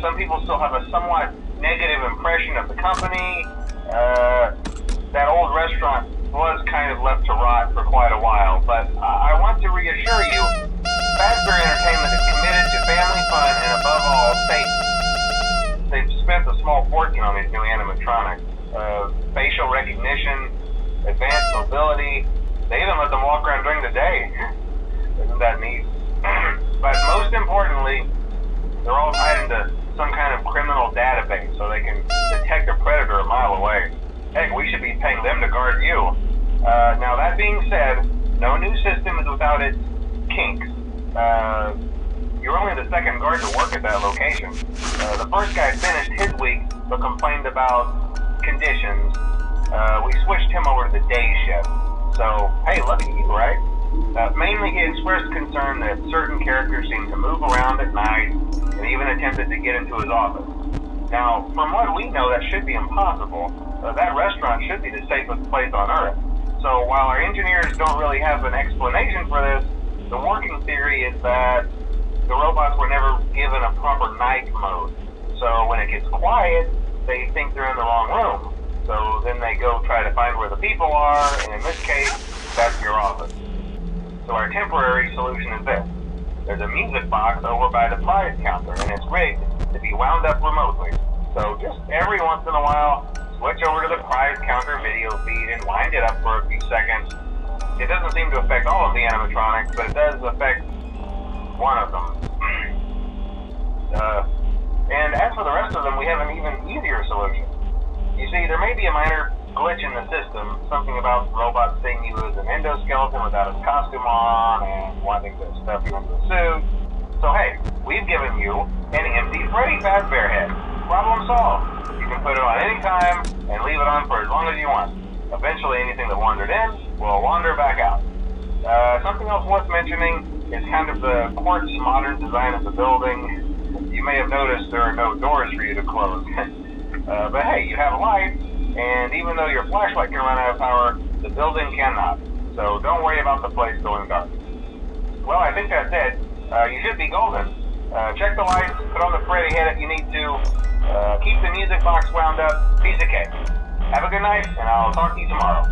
Some people still have a somewhat negative impression of the company. That old restaurant was kind of left to rot for quite a while, but I want to reassure you, Fazbear Entertainment is committed to family fun and above all, safety. They've spent a small fortune on these new animatronics. Facial recognition, advanced mobility. They even let them walk around during the day. Isn't that neat? But most importantly, they're all tied into some kind of criminal database so they can detect a predator a mile away. Heck, we should be paying them to guard you. Now that being said, no new system is without its kinks. You're only the second guard to work at that location. The first guy finished his week but complained about conditions. We switched him over to the day shift. So, hey, look at you, right? Mainly he expressed concern that certain characters seem to move around at night and even attempted to get into his office. Now, from what we know, that should be impossible. That restaurant should be the safest place on Earth. So while our engineers don't really have an explanation for this, the working theory is that the robots were never given a proper night mode. So when it gets quiet, they think they're in the wrong room. So then they go try to find where the people are, and in this case, that's your office. So our temporary solution is this. There's a music box over by the prize counter, and it's rigged to be wound up remotely. So just every once in a while, switch over to the prize counter video feed and wind it up for a few seconds. It doesn't seem to affect all of the animatronics, but it does affect one of them. And as for the rest of them, we have an even easier solution. You see, there may be a minor glitch in the system, something about robots seeing you as an endoskeleton without his costume on and wanting to stuff you into a suit. So hey, we've given you an empty Freddy Fazbear head. Problem solved. You can put it on any time and leave it on for as long as you want. Eventually anything that wandered in will wander back out. Something else worth mentioning is kind of the quartz modern design of the building. You may have noticed there are no doors for you to close. But hey, you have a light, and even though your flashlight can run out of power, the building cannot. So don't worry about the place going dark. Well, I think that's it. You should be golden. Check the lights, put on the Freddy head if you need to. Keep the music box wound up. Piece of cake. Have a good night, and I'll talk to you tomorrow.